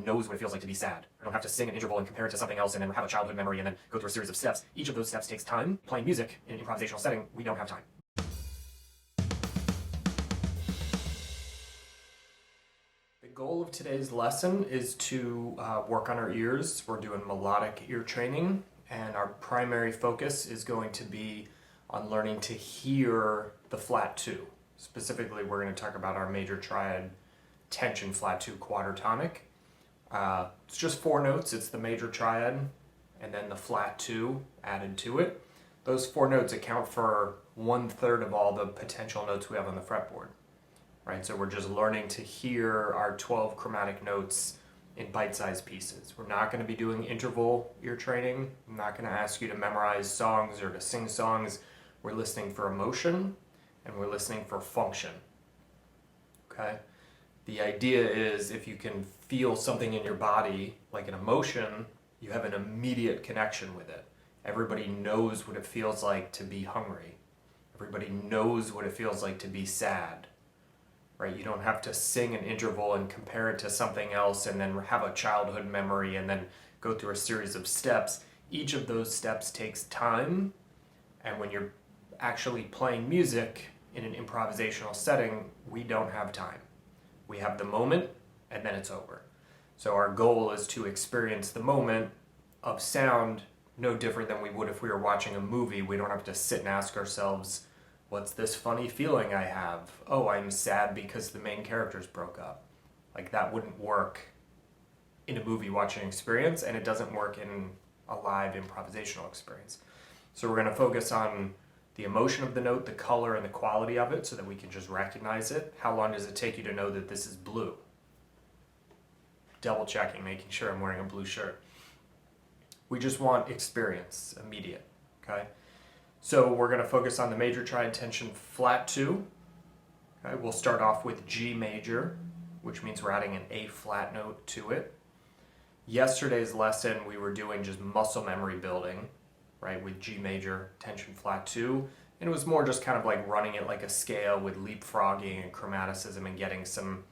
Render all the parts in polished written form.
knows what it feels like to be sad. I don't have to sing an interval and compare it to something else and then have a childhood memory and then go through a series of steps. Each of those steps takes time. Playing music in an improvisational setting, we don't have time. The goal of today's lesson is to work on our ears. We're doing melodic ear training, and our primary focus is going to be on learning to hear the flat 2. Specifically, we're going to talk about our major triad tension flat 2 quatertonic. It's just 4 notes. It's the major triad and then the flat 2 added to it. Those 4 notes account for 1/3 of all the potential notes we have on the fretboard. Right? So we're just learning to hear our 12 chromatic notes in bite-sized pieces. We're not going to be doing interval ear training. I'm not going to ask you to memorize songs or to sing songs. We're listening for emotion and we're listening for function. Okay? The idea is if you can feel something in your body, like an emotion, you have an immediate connection with it. Everybody knows what it feels like to be hungry. Everybody knows what it feels like to be sad. Right? You don't have to sing an interval and compare it to something else and then have a childhood memory and then go through a series of steps. Each of those steps takes time, and when you're actually playing music in an improvisational setting, we don't have time. We have the moment, and then it's over. So our goal is to experience the moment of sound no different than we would if we were watching a movie. We don't have to sit and ask ourselves, what's this funny feeling I have? Oh, I'm sad because the main characters broke up. Like, that wouldn't work in a movie watching experience, and it doesn't work in a live improvisational experience. So we're going to focus on the emotion of the note, the color, and the quality of it so that we can just recognize it. How long does it take you to know that this is blue? Double checking, making sure I'm wearing a blue shirt. We just want experience, immediate, okay? So we're going to focus on the major triad tension flat 2. Okay? We'll start off with G major, which means we're adding an A flat note to it. Yesterday's lesson, we were doing just muscle memory building, right, with G major tension flat 2. And it was more just kind of like running it like a scale with leapfrogging and chromaticism and getting some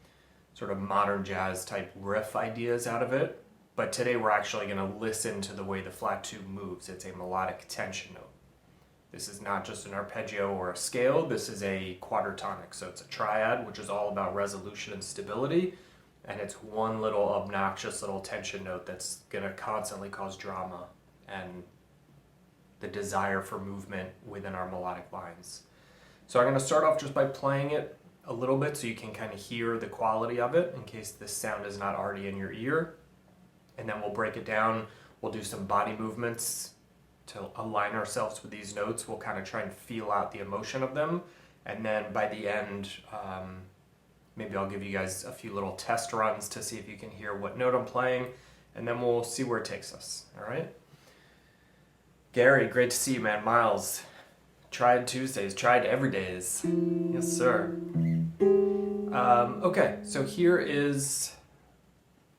sort of modern jazz type riff ideas out of it. But today we're actually going to listen to the way the flat 2 moves. It's a melodic tension note. This is not just an arpeggio or a scale. This is a quatertonic. So it's a triad, which is all about resolution and stability. And it's one little obnoxious little tension note that's going to constantly cause drama and the desire for movement within our melodic lines. So I'm going to start off just by playing it a little bit so you can kind of hear the quality of it in case this sound is not already in your ear. And then we'll break it down. We'll do some body movements to align ourselves with these notes. We'll kind of try and feel out the emotion of them. And then by the end, maybe I'll give you guys a few little test runs to see if you can hear what note I'm playing. And then we'll see where it takes us. All right? Gary, great to see you, man. Miles, Triad Tuesdays, Triad every days. Yes, sir. Okay, so here is,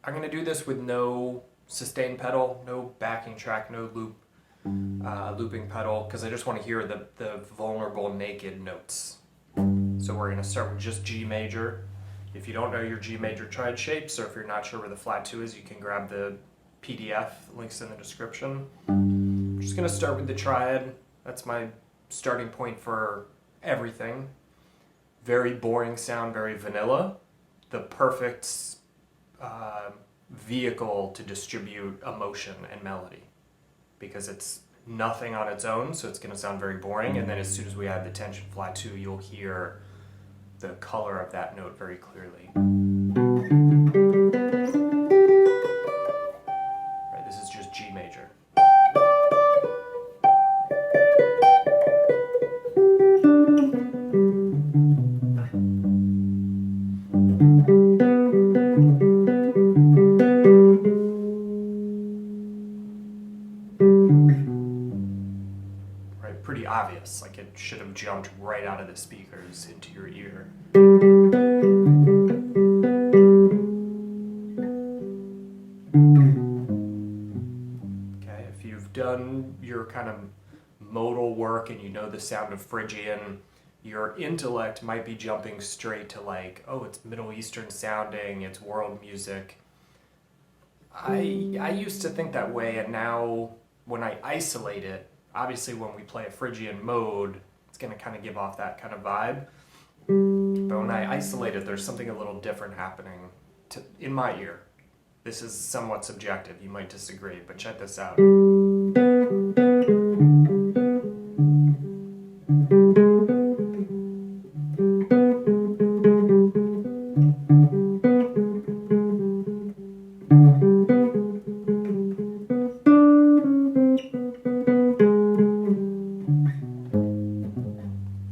I'm going to do this with no sustain pedal, no backing track, no looping pedal, because I just want to hear the vulnerable, naked notes. So we're going to start with just G major. If you don't know your G major triad shapes, or if you're not sure where the flat 2 is, you can grab the PDF, links in the description. I'm just going to start with the triad. That's my starting point for everything. Very boring sound, very vanilla. The perfect vehicle to distribute emotion and melody, because it's nothing on its own, so it's going to sound very boring. And then as soon as we add the tension flat 2, you'll hear the color of that note very clearly. Right, this is just G major. Right, pretty obvious, like it should have jumped right out of the speakers into your ear. Okay, if you've done your kind of modal work and you know the sound of Phrygian, your intellect might be jumping straight to like, oh, it's Middle Eastern sounding, it's world music. I used to think that way, and now when I isolate it, obviously when we play a Phrygian mode, it's going to kind of give off that kind of vibe. But when I isolate it, there's something a little different happening in my ear. This is somewhat subjective. You might disagree, but check this out. Can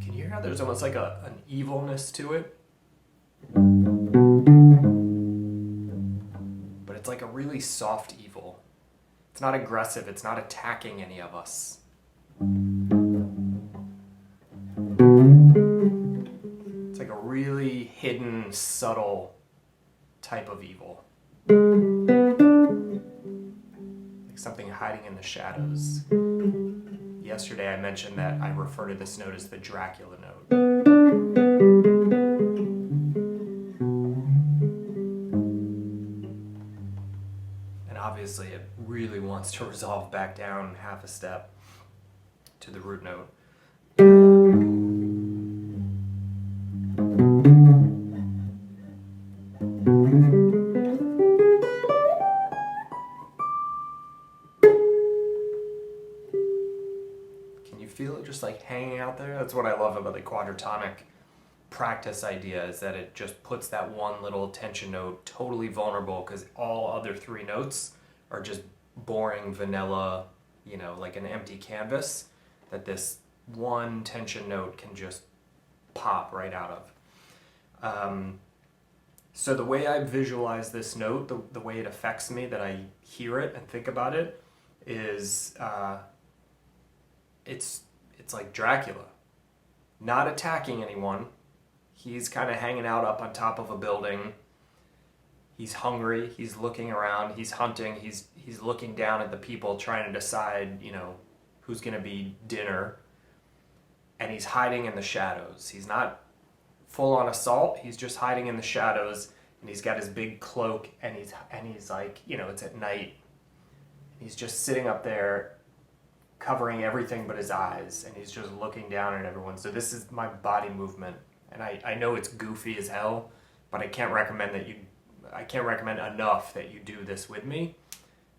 you hear how there's almost like an evilness to it? But it's like a really soft evil. It's not aggressive. It's not attacking any of us. It's like a really hidden, subtle type of evil. Like something hiding in the shadows. Yesterday I mentioned that I refer to this note as the Dracula Note. And obviously it really wants to resolve back down half a step to the root note. Can you feel it just like hanging out there? That's what I love about the quadratonic practice idea, is that it just puts that one little tension note totally vulnerable, because all other three notes are just boring vanilla, like an empty canvas, that this one tension note can just pop right out of. So the way I visualize this note, the way it affects me, that I hear it and think about it, is it's like Dracula, not attacking anyone. He's kind of hanging out up on top of a building. He's hungry. He's looking around. He's hunting. He's looking down at the people, trying to decide, who's going to be dinner. And he's hiding in the shadows. He's not full on assault. He's just hiding in the shadows. And he's got his big cloak. And he's like, it's at night. He's just sitting up there, covering everything but his eyes. And he's just looking down at everyone. So this is my body movement. And I know it's goofy as hell, but I can't recommend enough that you do this with me.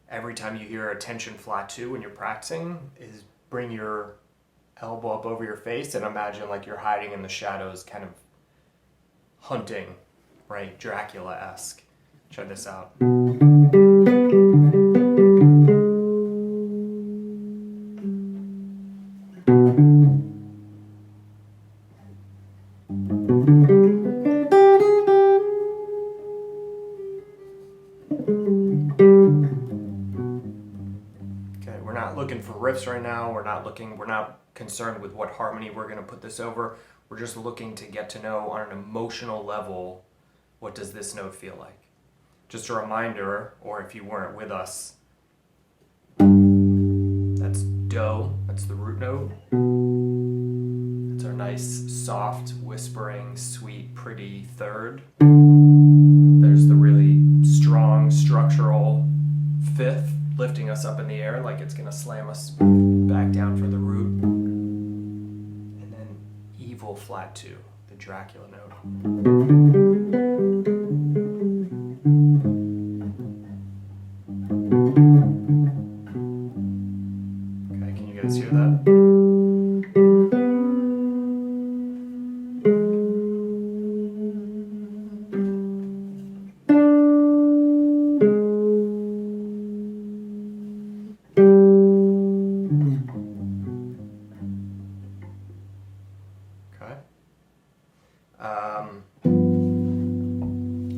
Every time you hear a tension flat 2 when you're practicing, is bring your elbow up over your face and imagine like you're hiding in the shadows, kind of hunting, right? Dracula-esque. Check this out. We're not looking for riffs right now. We're not concerned with what harmony we're going to put this over. We're just looking to get to know on an emotional level, what does this note feel like? Just a reminder, or if you weren't with us, that's Do, that's the root note. It's our nice, soft, whispering, sweet, pretty third. There's the really strong, structural fifth, lifting us up in the air like it's going to slam us back down for the root. And then evil flat 2, the Dracula note. Okay, can you guys hear that?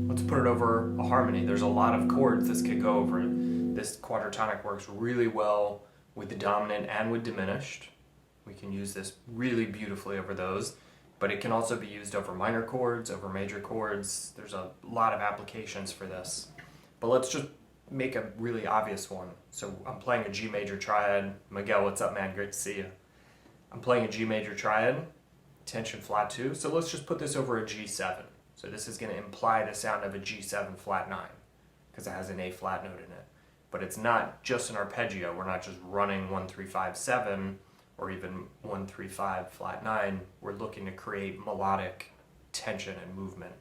Let's put it over a harmony. There's a lot of chords this could go over. This quadratonic works really well with the dominant and with diminished. We can use this really beautifully over those, but it can also be used over minor chords, over major chords. There's a lot of applications for this. But let's just make a really obvious one. So I'm playing a G major triad. Miguel, what's up, man? Great to see you. I'm playing a G major triad, tension flat 2. So let's just put this over a G7. So this is going to imply the sound of a G7 flat 9. because it has an A flat note in it. But it's not just an arpeggio. We're not just running 1, 3, 5, 7, or even 1, 3, 5, flat 9. We're looking to create melodic tension and movement.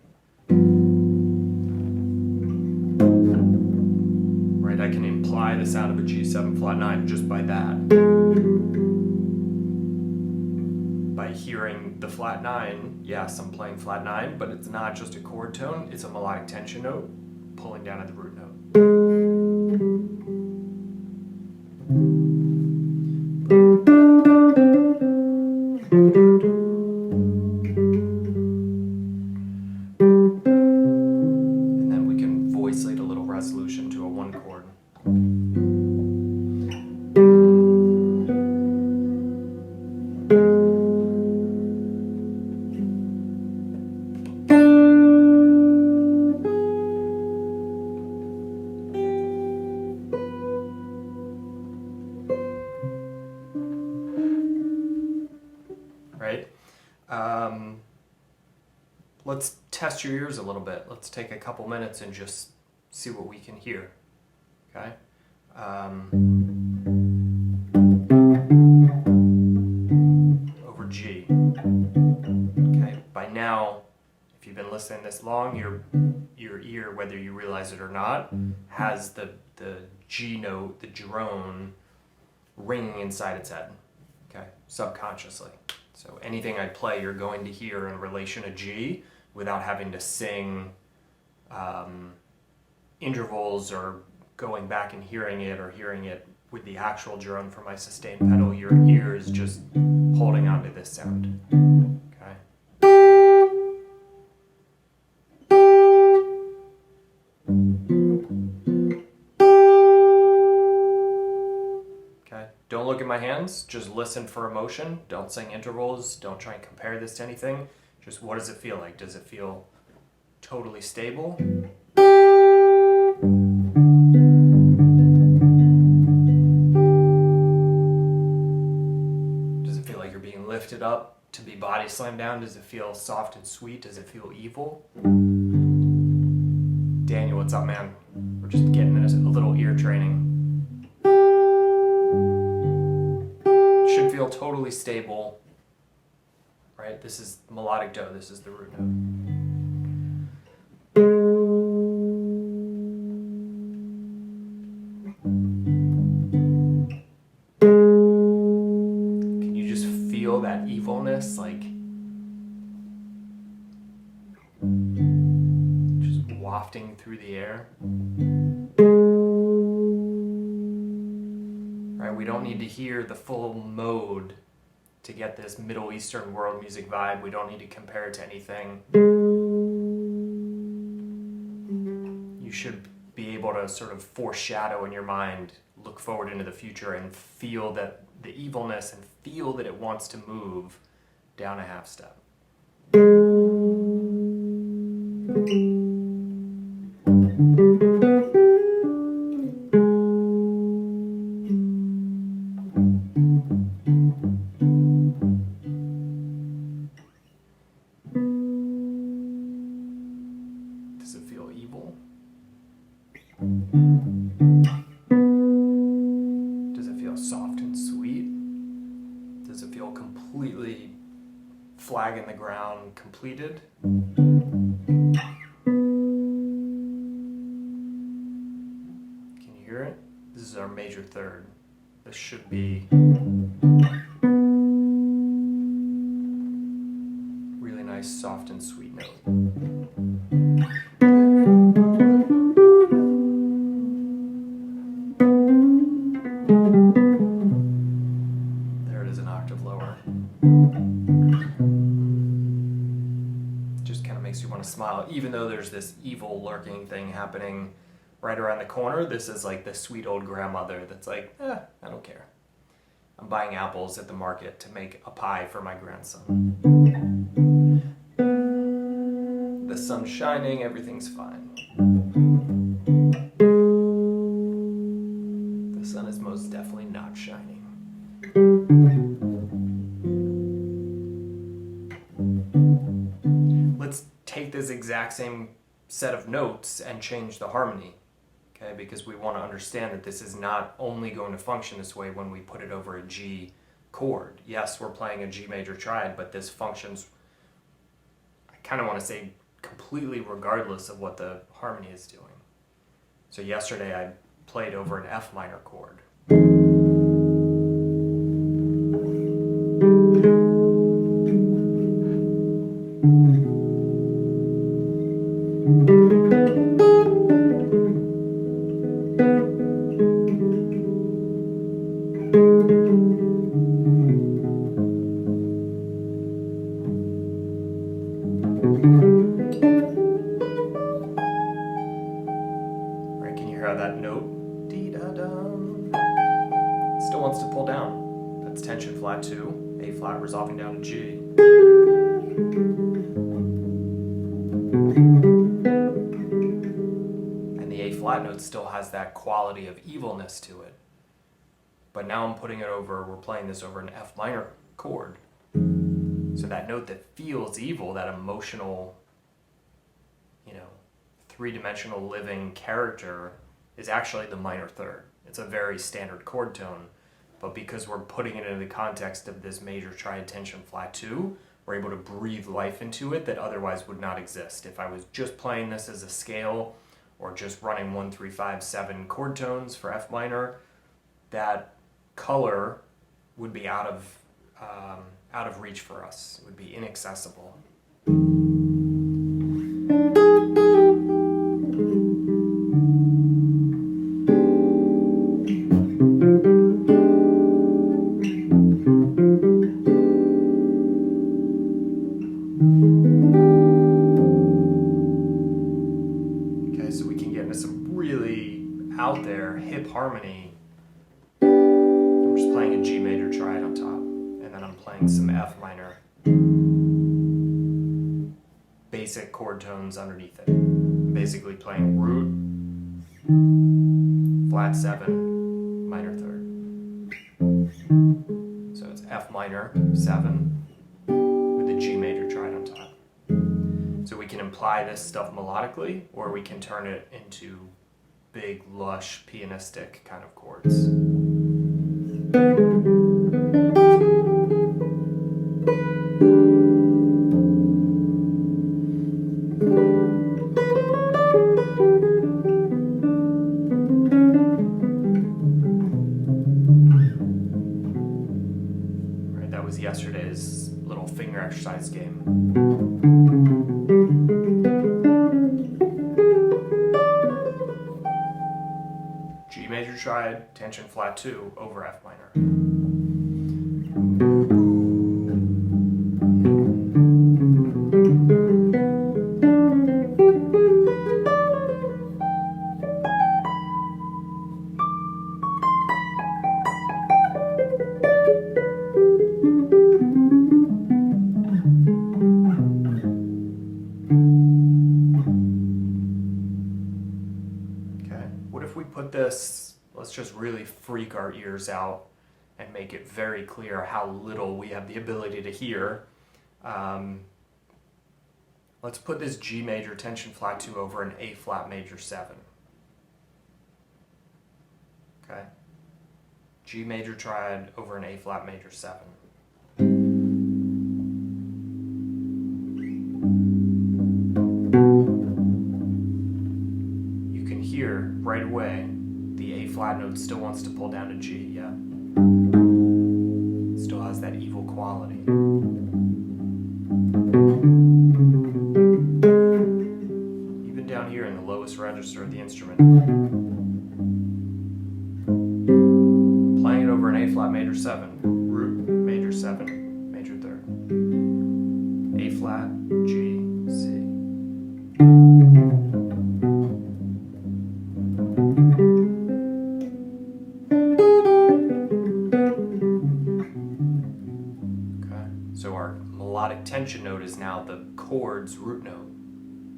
Right? I can imply the sound of a G7 flat 9 just by that. By hearing the flat 9, yes, I'm playing flat 9, but it's not just a chord tone, it's a melodic tension note pulling down at the root note. And then we can voicelate a little resolution to a 1 chord. Right? Let's test your ears a little bit. Let's take a couple minutes and just see what we can hear. Okay? Over G. Okay? By now, if you've been listening this long, your ear, whether you realize it or not, has the G note, the drone, ringing inside its head. Okay? Subconsciously. So anything I play, you're going to hear in relation to G without having to sing intervals or going back and hearing it or hearing it with the actual drone for my sustain pedal. Your ear is just holding on to this sound. Okay? Okay? Don't look at my hands, just listen for emotion. Don't sing intervals, don't try and compare this to anything. Just what does it feel like? Does it feel totally stable? Does it feel like you're being lifted up to be body slammed down? Does it feel soft and sweet? Does it feel evil? Daniel, what's up, man? We're just getting a little ear training. Should feel totally stable. Right? This is melodic do. This is the root note. Can you just feel that evilness, like just wafting through the air? Right? We don't need to hear the full mode to get this Middle Eastern world music vibe. We don't need to compare it to anything. You should be able to sort of foreshadow in your mind, look forward into the future and feel that the evilness and feel that it wants to move down a half step. Does it feel evil? Does it feel soft and sweet? Does it feel completely flag in the ground, completed? Can you hear it? This is our major third. This should be really nice, soft and sweet note. There it is, an octave lower. Just kind of makes you want to smile, even though there's this evil lurking thing happening right around the corner. This is like the sweet old grandmother that's like, I don't care. I'm buying apples at the market to make a pie for my grandson. The sun's shining, everything's fine. The sun is most definitely not shining. Let's take this exact same set of notes and change the harmony. Okay, because we want to understand that this is not only going to function this way when we put it over a G chord. Yes, we're playing a G major triad, but this functions, I kind of want to say, completely regardless of what the harmony is doing. So yesterday I played over an F minor chord. Right, can you hear how that note, dee-da-dum, still wants to pull down? That's tension flat 2, A flat resolving down to G. And the A flat note still has that quality of evilness to it. But now I'm putting it over, we're playing this over an F minor chord. So that note that feels evil, that emotional, three-dimensional living character, is actually the minor third. It's a very standard chord tone, but because we're putting it into the context of this major triad tension flat 2, we're able to breathe life into it that otherwise would not exist. If I was just playing this as a scale, or just running 1, 3, 5, 7 chord tones for F minor, that color would be out of reach for us. It would be inaccessible. Okay, so we can get into some really out there hip harmony. I'm just playing a G major triad on top, and then I'm playing some F minor basic chord tones underneath it. I'm basically playing root, flat 7, minor third. So it's F minor 7 with the G major triad on top. So we can imply this stuff melodically, or we can turn it into big, lush, pianistic kind of chords. Right, that was yesterday's little finger exercise game. G major triad, tension flat 2 over F minor. If we put this, let's just really freak our ears out and make it very clear how little we have the ability to hear. Let's put this G major tension flat 2 over an A flat major 7. Okay? G major triad over an A flat major 7. Here, right away, the A flat note still wants to pull down to G, yeah? Still has that evil quality. Even down here in the lowest register of the instrument. Playing it over an A flat major 7, root major 7, major third. A flat, G, C. So our melodic tension note is now the chord's root note.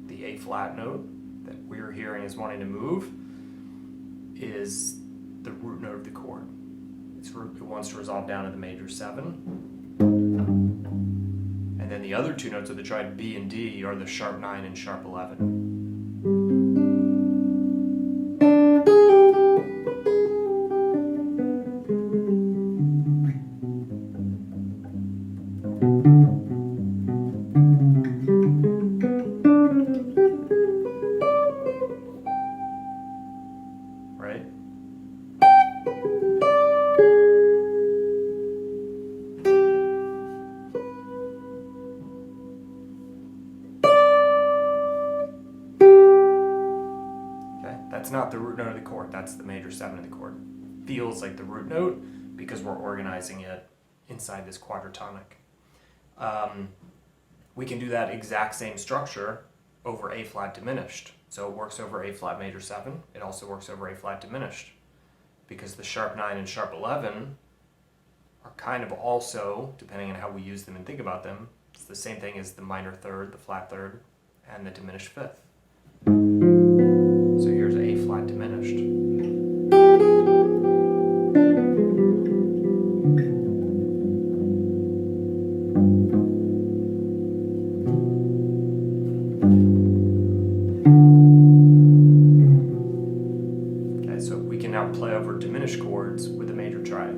The A flat note that we're hearing is wanting to move is the root note of the chord. It wants to resolve down to the major 7. And then the other two notes of the triad, B and D, are the sharp 9 and sharp 11. That's not the root note of the chord, that's the major 7 of the chord. Feels like the root note because we're organizing it inside this quadratonic. We can do that exact same structure over A flat diminished. So it works over A flat major 7. It also works over A flat diminished, because the sharp 9 and sharp 11 are kind of also, depending on how we use them and think about them, it's the same thing as the minor third, the flat third, and the diminished fifth. So here's A flat diminished. Okay, so we can now play over diminished chords with a major triad.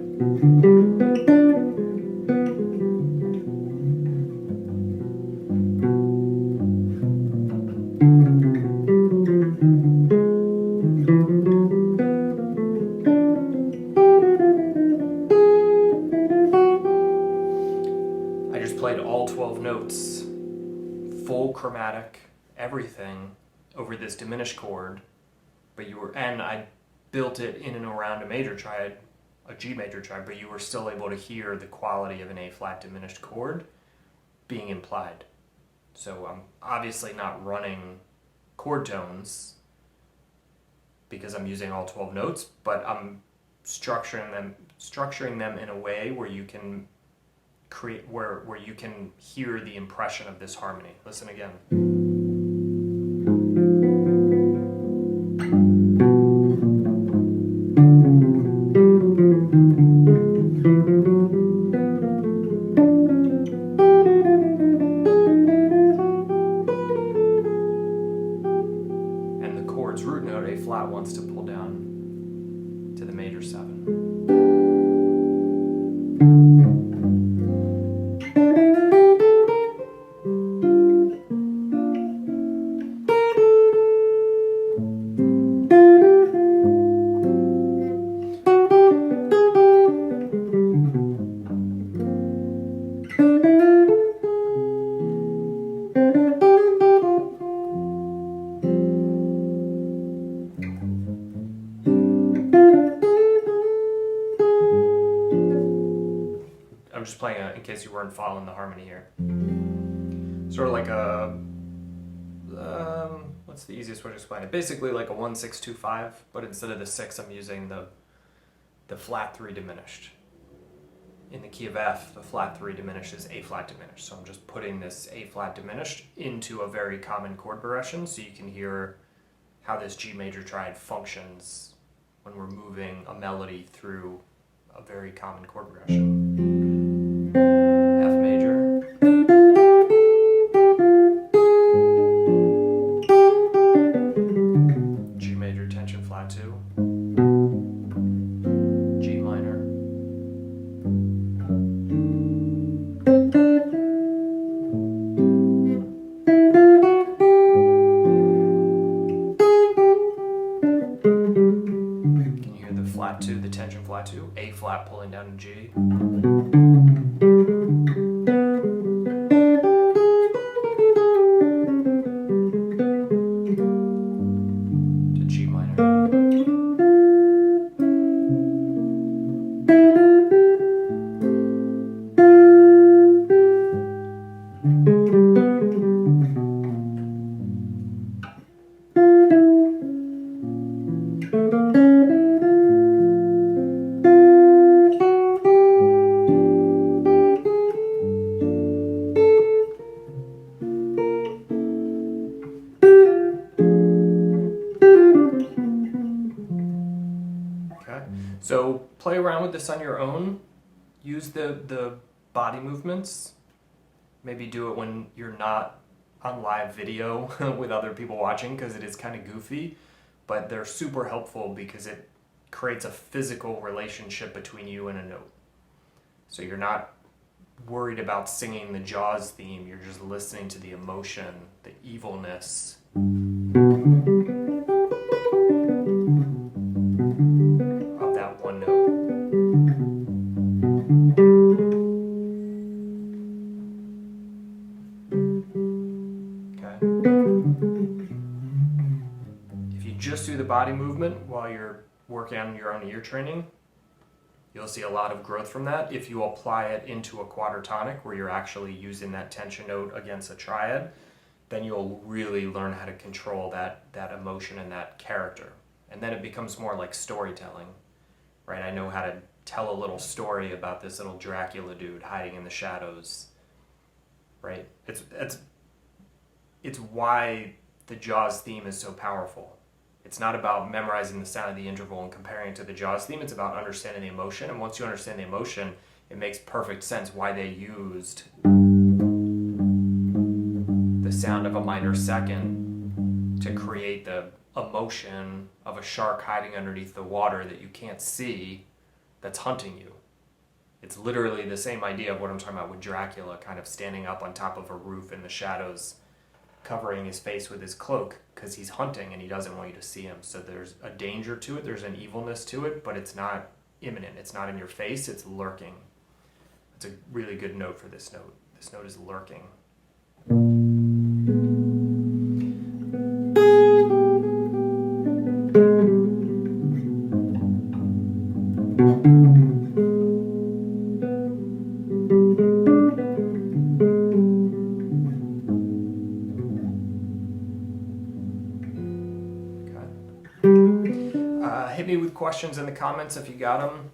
Played all 12 notes, full chromatic, everything over this diminished chord, and I built it in and around a major triad, a G major triad, but you were still able to hear the quality of an A flat diminished chord being implied. So I'm obviously not running chord tones because I'm using all 12 notes, but I'm structuring them in a way where you can create where you can hear the impression of this harmony. Listen again. And the chord's root note, A flat, wants to pull down to the major 7. I'm just playing in case you weren't following the harmony here. Sort of like a, what's the easiest way to explain it? Basically like a 1-6-2-5, but instead of the 6, I'm using the flat 3 diminished. In the key of F, the flat 3 diminished is A flat diminished. So I'm just putting this A flat diminished into a very common chord progression so you can hear how this G major triad functions when we're moving a melody through a very common chord progression. F major, G major tension flat 2, G minor, can you hear the flat 2, the tension flat 2, A flat pulling down to G. So play around with this on your own. Use the body movements. Maybe do it when you're not on live video with other people watching, because it is kind of goofy, but they're super helpful because it creates a physical relationship between you and a note. So you're not worried about singing the Jaws theme, you're just listening to the emotion, the evilness. Of that one note. Okay. If you just do the body movement, while you're working on your own ear training. You'll see a lot of growth from that. If you apply it into a quadratonic where you're actually using that tension note against a triad, then you'll really learn how to control that emotion and that character. And then it becomes more like storytelling, right? I know how to tell a little story about this little Dracula dude hiding in the shadows, right? It's why the Jaws theme is so powerful. It's not about memorizing the sound of the interval and comparing it to the Jaws theme. It's about understanding the emotion. And once you understand the emotion, it makes perfect sense why they used the sound of a minor second to create the emotion of a shark hiding underneath the water that you can't see that's hunting you. It's literally the same idea of what I'm talking about with Dracula kind of standing up on top of a roof in the shadows, covering his face with his cloak because he's hunting and he doesn't want you to see him. So there's a danger to it, there's an evilness to it, but it's not imminent, it's not in your face, it's lurking. It's a really good note for this note. This note is lurking. Hit me with questions in the comments if you got them.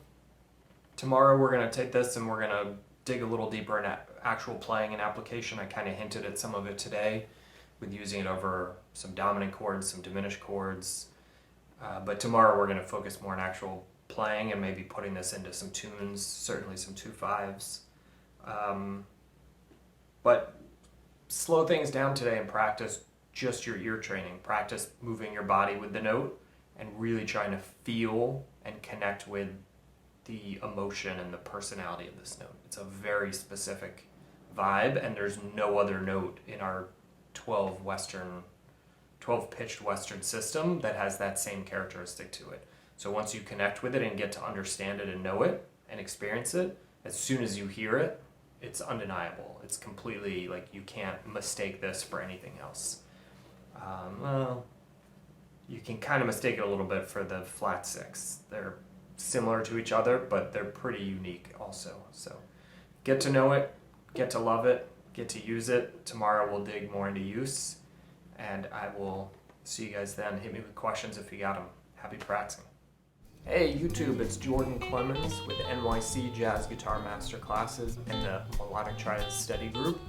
Tomorrow we're going to take this and we're going to dig a little deeper in actual playing and application. I kind of hinted at some of it today with using it over some dominant chords, some diminished chords. But tomorrow we're going to focus more on actual playing and maybe putting this into some tunes, certainly some 2/5s. But slow things down today and practice just your ear training. Practice moving your body with the note and really trying to feel and connect with the emotion and the personality of this note. It's a very specific vibe, and there's no other note in our 12 pitched Western system that has that same characteristic to it. So once you connect with it and get to understand it and know it and experience it, as soon as you hear it, it's undeniable. It's completely like you can't mistake this for anything else. Well, you can kind of mistake it a little bit for the flat 6. They're similar to each other, but they're pretty unique also. So get to know it, get to love it, get to use it. Tomorrow we'll dig more into use, and I will see you guys then. Hit me with questions if you got them. Happy practicing. Hey YouTube, it's Jordan Clemens with NYC Jazz Guitar Master Classes and the Melodic Triad Study Group.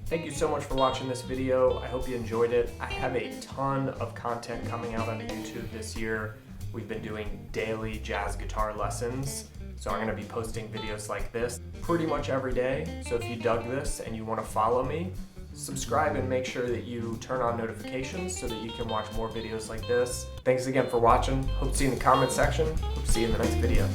Thank you so much for watching this video. I hope you enjoyed it. I have a ton of content coming out on YouTube this year. We've been doing daily jazz guitar lessons, so I'm going to be posting videos like this pretty much every day. So if you dug this and you want to follow me, subscribe and make sure that you turn on notifications so that you can watch more videos like this. Thanks again for watching. Hope to see you in the comment section. Hope to see you in the next video.